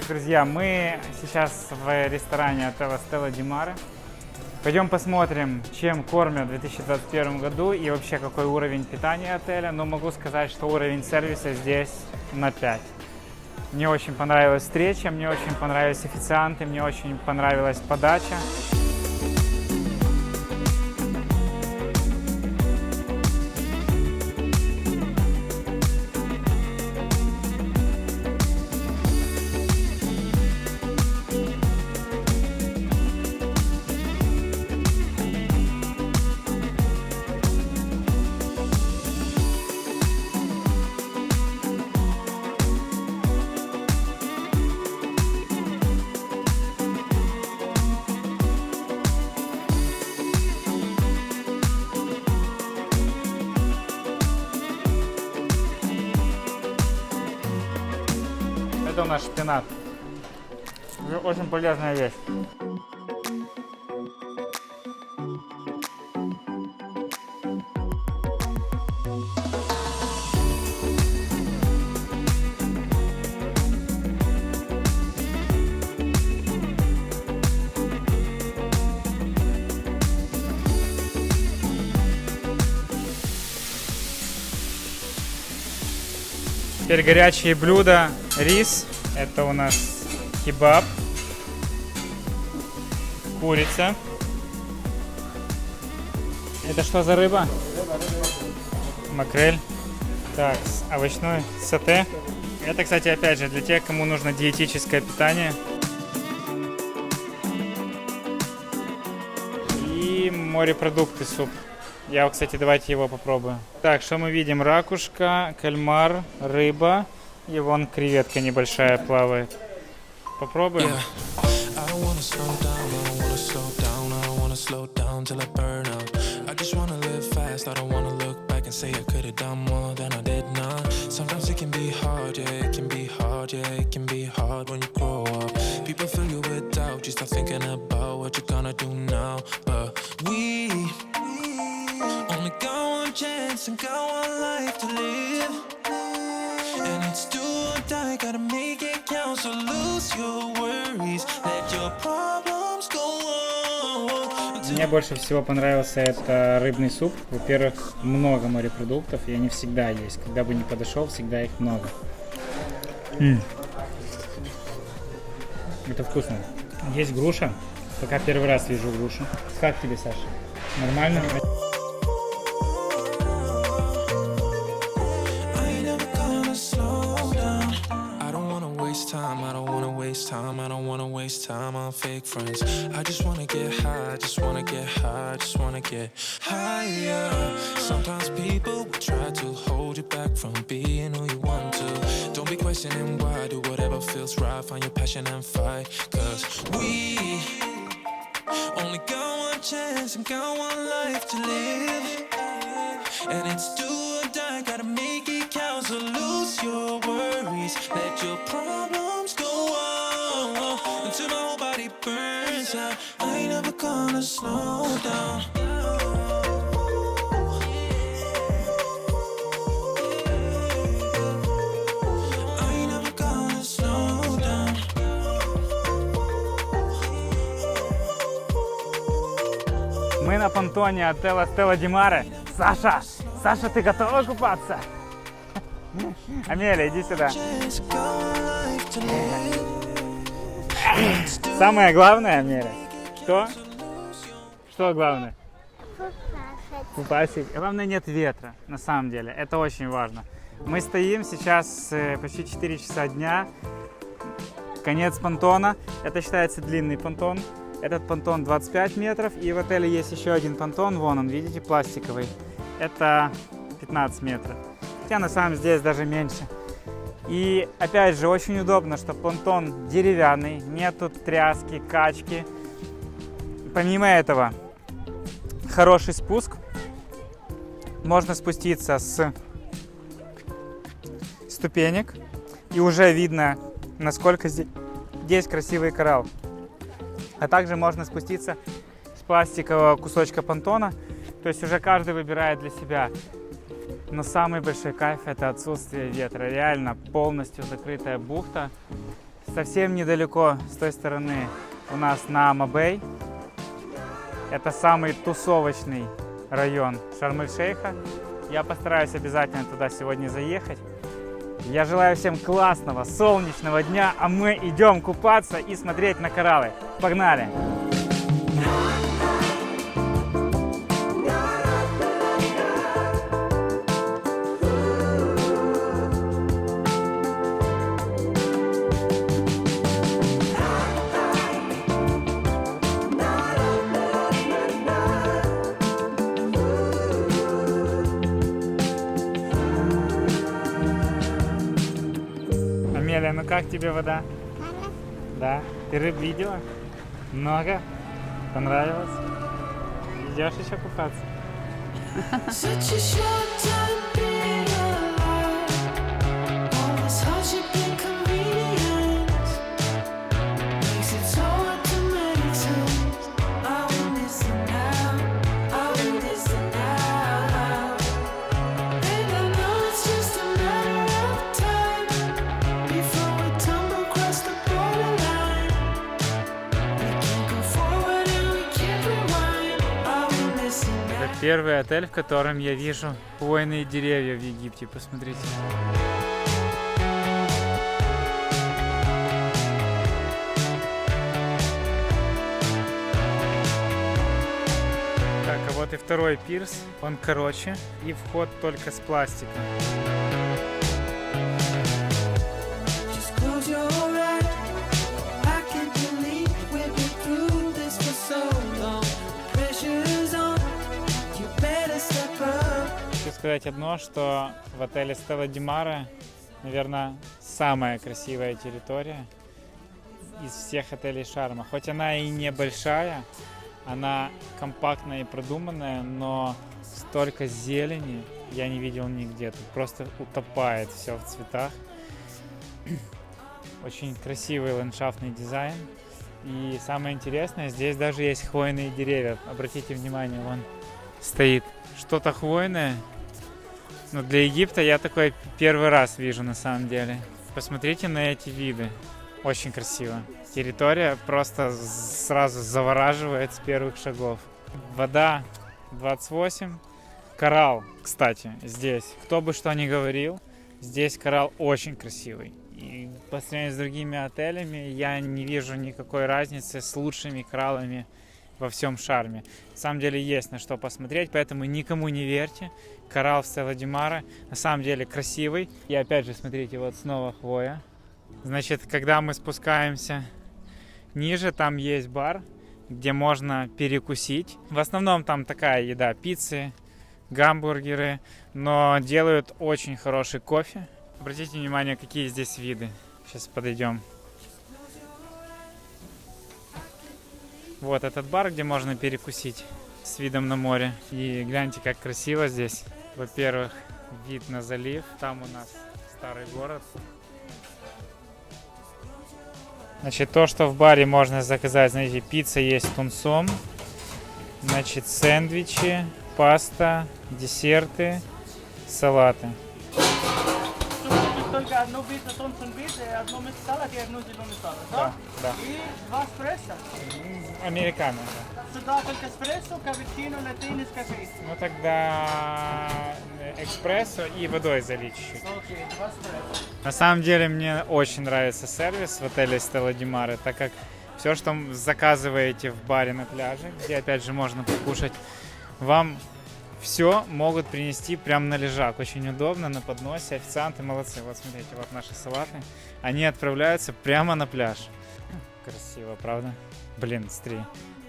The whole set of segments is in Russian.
Итак, друзья, мы сейчас в ресторане отеля Стелла Ди Маре. Пойдем посмотрим, чем кормят в 2021 году и вообще какой уровень питания отеля. Но могу сказать, что уровень сервиса здесь на 5. Мне очень понравилась встреча, мне очень понравились официанты, мне очень понравилась подача. Это у нас шпинат. Очень полезная вещь. Теперь горячие блюда. Рис. Это у нас кебаб. Курица. Это что за рыба? Макрель. Так, овощной сате. Это, кстати, опять же, для тех, кому нужно диетическое питание. И морепродукты суп. Я, кстати, давайте его попробую. Так, что мы видим? Ракушка, кальмар, рыба. И вон креветка небольшая плавает. Попробуем. And got one life to live, and it's do or die, gotta make it count. So lose your worries, let your problems go on. Мне больше всего понравился это рыбный суп. Во-первых, много морепродуктов, и они всегда есть. Когда бы ни подошел, всегда их много. Это вкусно. Есть груша. Пока первый раз вижу грушу. Как тебе, Саша? Нормально? I don't wanna waste time on fake friends. I just wanna get high, I just wanna get high, I just wanna get higher. Sometimes people will try to hold you back from being who you want to. Don't be questioning why, do whatever feels right, find your passion and fight. Cause we only got one chance and got one life to live, and it's do or die, gotta make it count. So lose your worries, let your problems go on until my whole body burns out. I ain't never gonna slow down. I ain't never gonna slow down. Мы на понтоне отеля Стелла Ди Маре. Саша! Саша, ты готова купаться? Амелия, иди сюда. Самое главное, Амелия, что? Что главное? Купасик. Главное, нет ветра, на самом деле. Это очень важно. Мы стоим сейчас почти 4 часа дня. Конец понтона. Это считается длинный понтон. Этот понтон 25 метров. И в отеле есть еще один понтон. Вон он, видите, пластиковый. Это 15 метров. Хотя на самом деле здесь даже меньше. И опять же очень удобно, что понтон деревянный, нету тряски, качки. Помимо этого, хороший спуск. Можно спуститься с ступенек. И уже видно, насколько здесь красивый коралл. А также можно спуститься с пластикового кусочка понтона. То есть уже каждый выбирает для себя. Но самый большой кайф — это отсутствие ветра. Реально полностью закрытая бухта совсем недалеко с той стороны у нас Наама Бэй. Это самый тусовочный район Шарм-эль-Шейха. Я постараюсь обязательно туда сегодня заехать. Я желаю всем классного, солнечного дня, а мы идем купаться и смотреть на кораллы. Погнали! Амелия, ну как тебе вода? Да? Ты рыб видела? Много? Понравилось? Идешь еще купаться? Such a short time being alive. All this hardship and convenience makes it so hard to make sense. Are we missing out? Are we missing out? And I know it's just a matter of time before we tumble across the borderline. We can't go forward and we can't rewind. Are we missing out? Это первый отель, в котором я вижу хвойные деревья в Египте. Посмотрите. Так, а вот и второй пирс. Он короче и вход только с пластика. Just close your eyes. I can't believe we've been through this for so long. Pressure's on. You better step up. Хочу сказать одно, что в отеле Stella di Mare, наверное, самая красивая территория из всех отелей Шарма. Хоть она и небольшая, она компактная и продуманная, но столько зелени я не видел нигде. Тут просто утопает все в цветах. Очень красивый ландшафтный дизайн. И самое интересное, здесь даже есть хвойные деревья. Обратите внимание, вон стоит что-то хвойное. Но для Египта я такой первый раз вижу на самом деле. Посмотрите на эти виды. Очень красиво. Территория просто сразу завораживает с первых шагов. Вода 28. Коралл, кстати, здесь. Кто бы что ни говорил, здесь коралл очень красивый. И по сравнению с другими отелями я не вижу никакой разницы с лучшими кораллами во всем Шарме. На самом деле есть на что посмотреть, поэтому никому не верьте. Коралл в Stella di Mare на самом деле красивый. И опять же, смотрите, вот снова хвоя. Значит, когда мы спускаемся ниже, там есть бар, где можно перекусить. В основном там такая еда: пиццы, гамбургеры, но делают очень хороший кофе. Обратите внимание, какие здесь виды. Сейчас подойдем. Вот этот бар, где можно перекусить с видом на море. И гляньте, как красиво здесь. Во-первых, вид на залив. Там у нас старый город. Значит, то, что в баре можно заказать, знаете, пицца есть с тунцом. Значит, сэндвичи, паста, десерты, салаты. Только одну пиццу, тонкую пиццу, одну вместо салат и одну зеленый салат, да? Да. И два эспрессо. Американо. Сюда только эспрессо, капучино, латте и кофе. Ну тогда экспрессо и водой залить чуть-чуть. Окей, два эспрессо. На самом деле мне очень нравится сервис в отеле Stella di Mare, так как все, что заказываете в баре на пляже, где опять же можно покушать, вам все могут принести прямо на лежак. Очень удобно, на подносе. Официанты молодцы. Вот смотрите, вот наши салаты. Они отправляются прямо на пляж. Красиво, правда? Блин, смотри,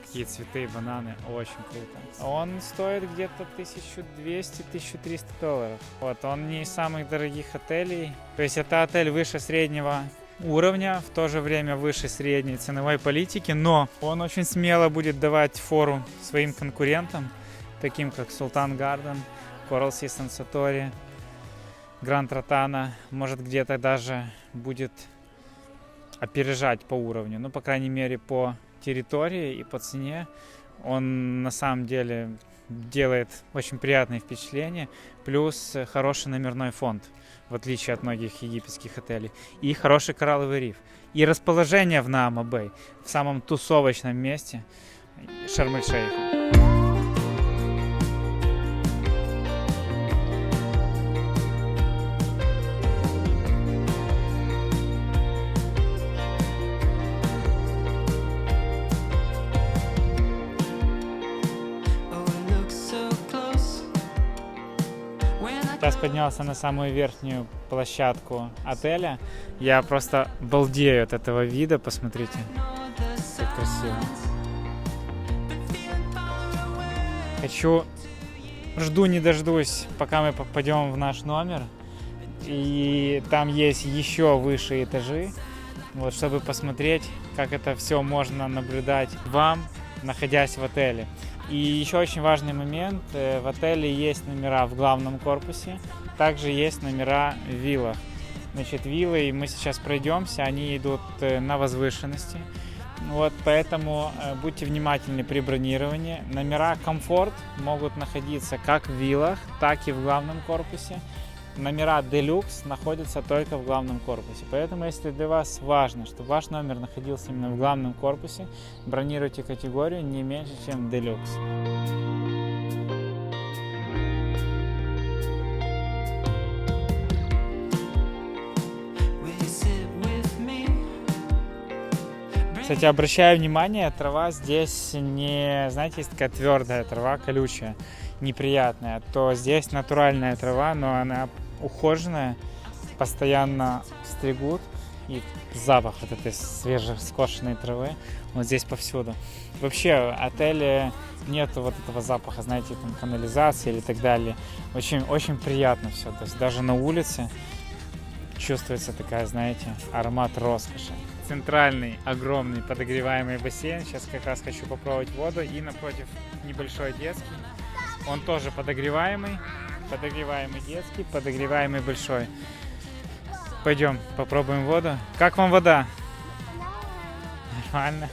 какие цветы, бананы. Очень круто. Он стоит где-то $1200-1300. Вот, он не из самых дорогих отелей. То есть это отель выше среднего уровня, в то же время выше средней ценовой политики, но он очень смело будет давать фору своим конкурентам, таким как Sultan Garden, Coral Sea Sansatori, Grand Rotana. Может, где-то даже будет опережать по уровню, ну, по крайней мере, по территории и по цене. Он на самом деле делает очень приятное впечатление, плюс хороший номерной фонд. в отличие от многих египетских отелей, и хороший коралловый риф. И расположение в Наама-Бэй, в самом тусовочном месте Шарм-эль-Шейха. Сейчас поднялся на самую верхнюю площадку отеля. Я просто балдею от этого вида, посмотрите. Как красиво. Жду не дождусь, пока мы попадем в наш номер. И там есть еще выше этажи, вот, чтобы посмотреть, как это все можно наблюдать вам, находясь в отеле. И еще очень важный момент, в отеле есть номера в главном корпусе, также есть номера в виллах. Значит, виллы, мы сейчас пройдемся, они идут на возвышенности, вот, поэтому будьте внимательны при бронировании. Номера комфорт могут находиться как в виллах, так и в главном корпусе. Номера Deluxe находятся только в главном корпусе. Поэтому, если для вас важно, чтобы ваш номер находился именно в главном корпусе, бронируйте категорию не меньше, чем Deluxe. Кстати, обращаю внимание, трава здесь не, знаете, есть такая твердая трава, колючая, неприятная, то здесь натуральная трава, но она ухоженная, постоянно стригут, и запах от этой свежескошенной травы вот здесь повсюду. Вообще в отеле нету вот этого запаха, знаете, там канализации или так далее. Очень, очень приятно все, то есть даже на улице чувствуется такая, знаете, аромат роскоши. Центральный огромный подогреваемый бассейн, сейчас как раз хочу попробовать воду, и напротив небольшой детский, он тоже подогреваемый детский, подогреваемый большой. Пойдем попробуем воду. Как вам вода? Нормально.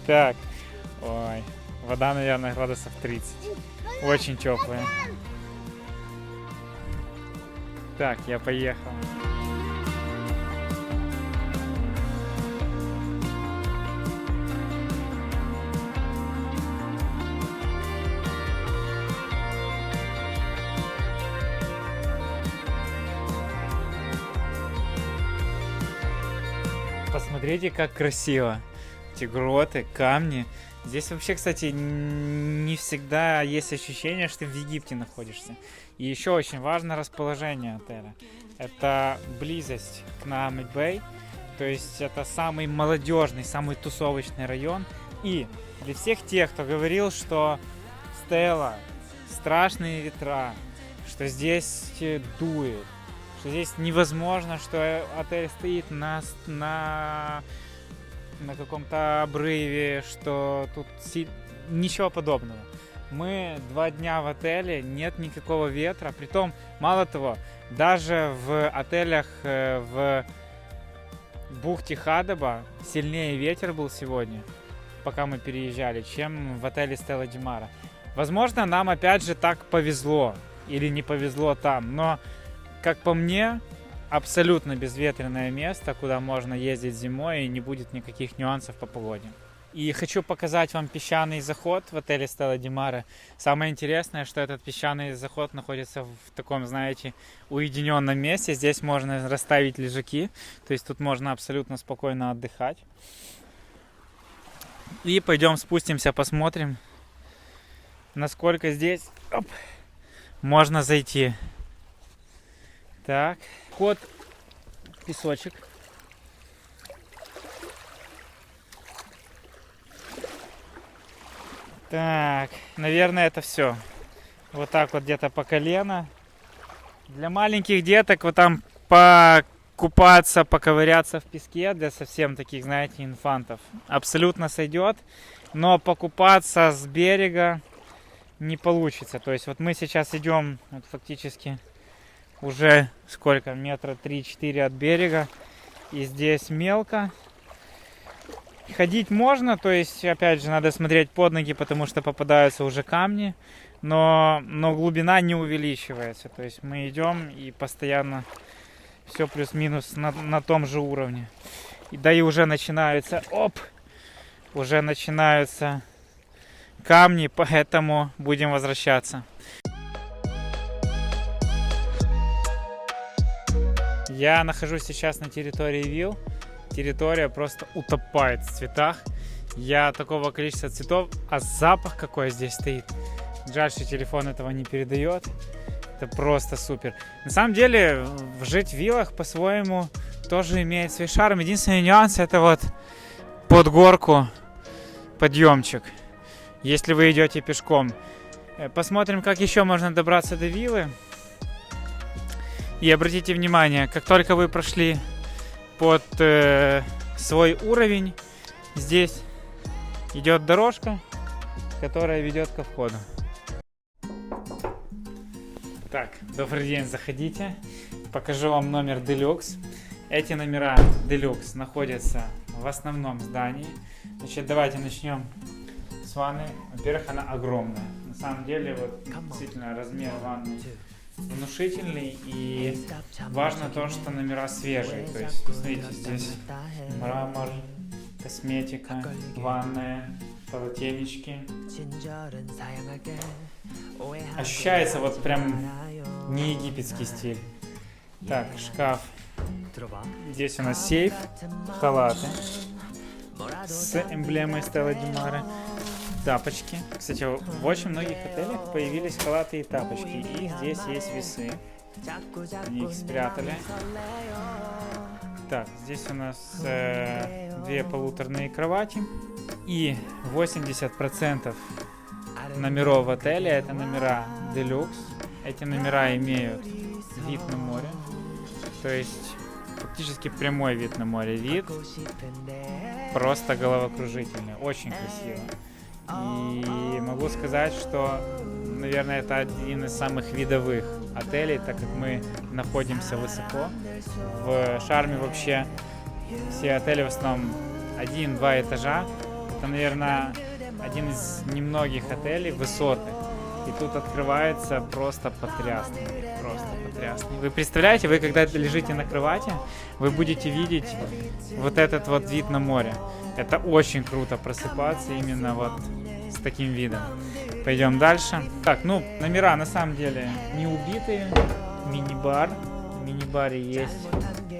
Так, ой, вода, наверное, градусов 30. Очень теплая. Так, я поехал. Посмотрите, как красиво. Эти гроты, камни. Здесь вообще, кстати, не всегда есть ощущение, что ты в Египте находишься. И еще очень важно расположение отеля. Это близость к Наама-Бэй. То есть это самый молодежный, самый тусовочный район. И для всех тех, кто говорил, что Стелла, страшные ветра, что здесь дует, что здесь невозможно, что отель стоит на каком-то обрыве, что тут ничего подобного. Мы 2 дня в отеле, нет никакого ветра, притом, мало того, даже в отелях в бухте Хадаба сильнее ветер был сегодня, пока мы переезжали, чем в отеле Стелла Ди Мара. Возможно, нам опять же так повезло или не повезло там, но, как по мне, абсолютно безветренное место, куда можно ездить зимой и не будет никаких нюансов по погоде. И хочу показать вам песчаный заход в отеле Стелла Ди Мара. Самое интересное, что этот песчаный заход находится в таком, знаете, уединенном месте. Здесь можно расставить лежаки, то есть тут можно абсолютно спокойно отдыхать. И пойдем спустимся, посмотрим, насколько здесь можно зайти. Так, вход, песочек. Так, наверное, это все. Вот так вот где-то по колено. Для маленьких деток вот там покупаться, поковыряться в песке, для совсем таких, знаете, инфантов, абсолютно сойдет. Но покупаться с берега не получится. То есть вот мы сейчас идем вот фактически уже сколько, метра 3-4 от берега. И здесь мелко. Ходить можно, то есть, опять же, надо смотреть под ноги, потому что попадаются уже камни. но глубина не увеличивается. То есть мы идем и постоянно все плюс-минус на том же уровне. Да и уже начинаются, уже начинаются камни, поэтому будем возвращаться. Я нахожусь сейчас на территории вилл. Территория просто утопает в цветах. Я такого количества цветов, а запах какой здесь стоит. Жаль, что телефон этого не передает. Это просто супер. На самом деле, жить в виллах по-своему тоже имеет свой шарм. Единственный нюанс — это вот под горку подъемчик, если вы идете пешком. Посмотрим, как еще можно добраться до виллы. И обратите внимание, как только вы прошли под свой уровень, здесь идет дорожка, которая ведет ко входу. Так, добрый день, заходите. Покажу вам номер Deluxe. Эти номера Deluxe находятся в основном здании. Значит, давайте начнем с ванны. Во-первых, она огромная. На самом деле, вот действительно размер ванны внушительный, и важно то, что номера свежие. То есть, смотрите, здесь мрамор, косметика, ванная, полотенечки. Ощущается вот прям не египетский стиль. Так, шкаф. Здесь у нас сейф, халаты с эмблемой Стелла Ди Маре, тапочки. Кстати, в очень многих отелях появились халаты и тапочки. И здесь есть весы. Они их спрятали. Так, здесь у нас две полуторные кровати. И 80% номеров в отеле — это номера Deluxe. Эти номера имеют вид на море. То есть фактически прямой вид на море. Вид просто головокружительный. Очень красиво. И могу сказать, что, наверное, это один из самых видовых отелей, так как мы находимся высоко. В Шарме вообще все отели в основном 1-2 этажа. Это, наверное, один из немногих отелей высотных. И тут открывается просто потрясно. Просто потрясно. Вы представляете, вы когда лежите на кровати, вы будете видеть вот этот вот вид на море. Это очень круто просыпаться именно вот с таким видом. Пойдем дальше. Так, ну, номера на самом деле не убитые. Мини-бар. В мини-баре есть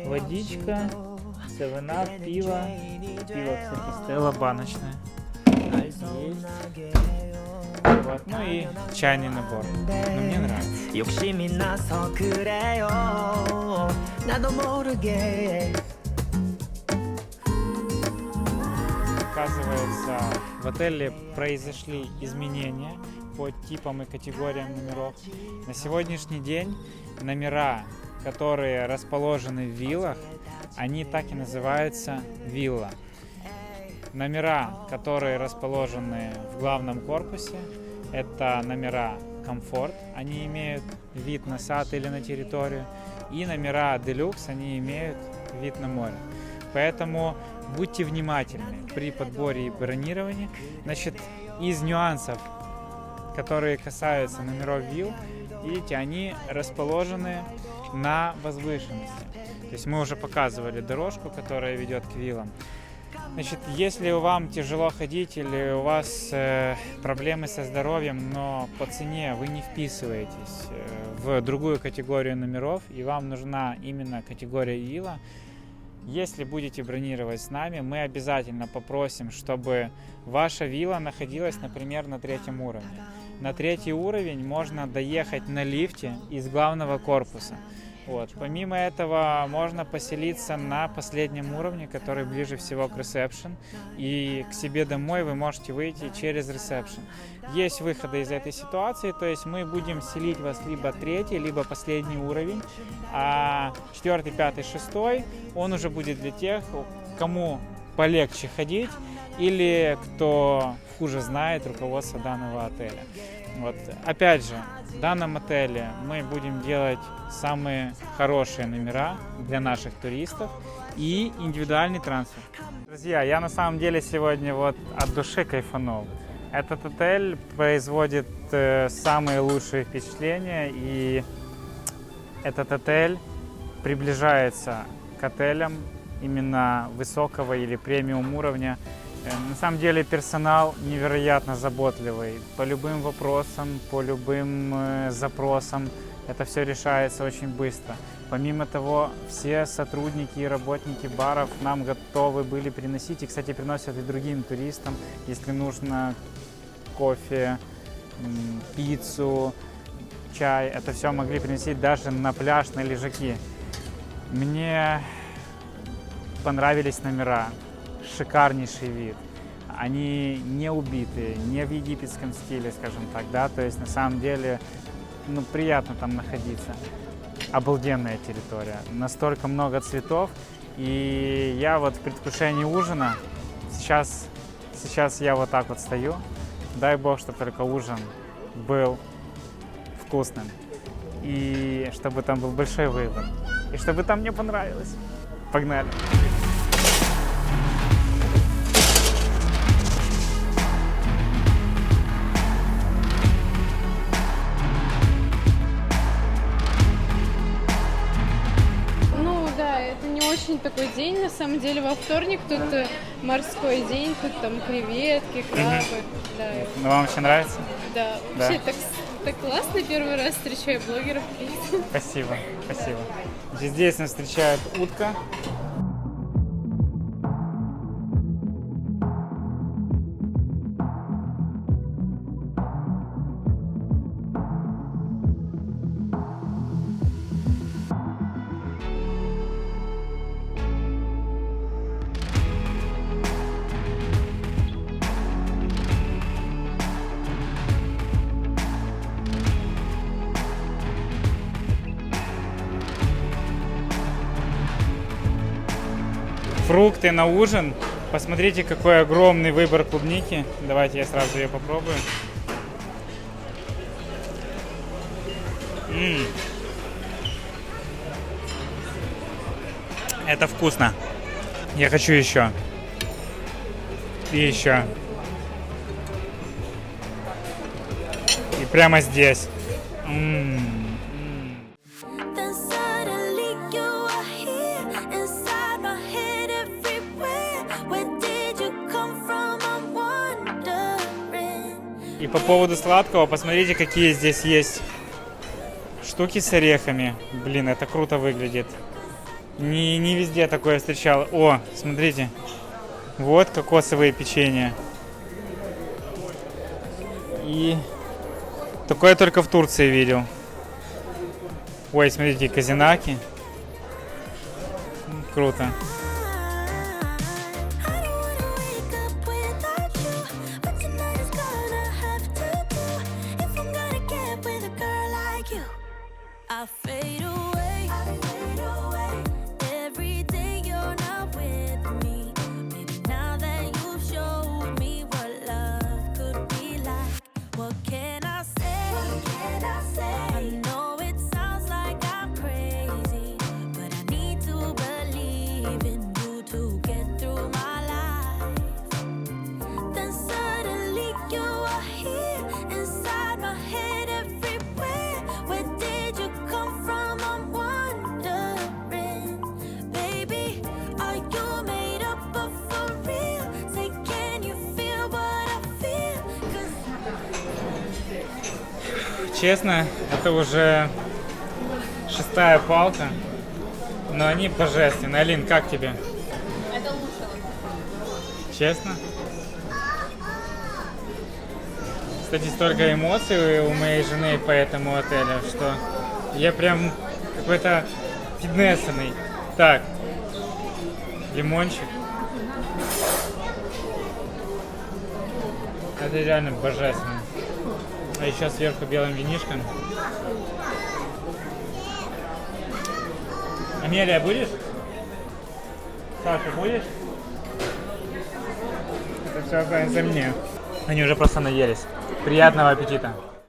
водичка, 7-Up, пиво. Пиво, кстати, Стелла баночное. Есть. Вот, ну и чайный набор. Ну, мне нравится. Оказывается, в отеле произошли изменения по типам и категориям номеров. На сегодняшний день номера, которые расположены в виллах, они так и называются вилла. Номера, которые расположены в главном корпусе, это номера комфорт, они имеют вид на сад или на территорию, и номера Deluxe, они имеют вид на море. Поэтому будьте внимательны при подборе и бронировании. Значит, из нюансов, которые касаются номеров вилл, видите, они расположены на возвышенности. То есть мы уже показывали дорожку, которая ведет к виллам. Значит, если вам тяжело ходить или у вас проблемы со здоровьем, но по цене вы не вписываетесь в другую категорию номеров и вам нужна именно категория вилла, если будете бронировать с нами, мы обязательно попросим, чтобы ваша вилла находилась, например, на 3-м уровне. На 3-й уровень можно доехать на лифте из главного корпуса. Вот. Помимо этого, можно поселиться на последнем уровне, который ближе всего к ресепшн. И к себе домой вы можете выйти через ресепшн. Есть выходы из этой ситуации, то есть мы будем селить вас либо 3-й, либо последний уровень, а 4-й, 5-й, 6-й, он уже будет для тех, кому полегче ходить или кто хуже знает руководство данного отеля. Вот. Опять же, в данном отеле мы будем делать самые хорошие номера для наших туристов и индивидуальный трансфер. Друзья, я на самом деле сегодня вот от души кайфанул. Этот отель производит самые лучшие впечатления, и этот отель приближается к отелям именно высокого или премиум уровня. На самом деле персонал невероятно заботливый по любым вопросам, по любым запросам. Это все решается очень быстро. Помимо того, все сотрудники и работники баров нам готовы были приносить, и, кстати, приносят и другим туристам, если нужно кофе, пиццу, чай. Это все могли приносить даже на пляж, на лежаки. Мне понравились номера, шикарнейший вид. Они не убитые, не в египетском стиле, скажем так, да, то есть на самом деле, ну, приятно там находиться. Обалденная территория, настолько много цветов, и я вот в предвкушении ужина, сейчас я вот так вот стою, дай бог, чтобы только ужин был вкусным, и чтобы там был большой выбор, и чтобы там мне понравилось. Погнали! Очень такой день, на самом деле, во вторник тут морской день, тут там креветки, крабы. Да. Ну, вам вообще нравится? Да, вообще так классно, первый раз встречаю блогеров. Спасибо, спасибо. Здесь нас встречает утка. Фрукты на ужин. Посмотрите, какой огромный выбор клубники. Давайте я сразу ее попробую. Это вкусно. Я хочу еще. И еще. И прямо здесь. И по поводу сладкого, посмотрите, какие здесь есть штуки с орехами. Блин, это круто выглядит. Не везде такое встречал. О, смотрите. Вот кокосовые печенья. И такое только в Турции видел. Ой, смотрите, казинаки. Круто. Честно, это уже 6-я палка, но они божественные. Алин, как тебе? Это лучше. Честно? Кстати, столько эмоций у моей жены по этому отелю, что я прям какой-то фитнесный. Так, лимончик. Это реально божественно. А еще сверху белым винишком. Амелия, будешь? Саша, будешь? Это все останется мне. Они уже просто наелись. Приятного аппетита!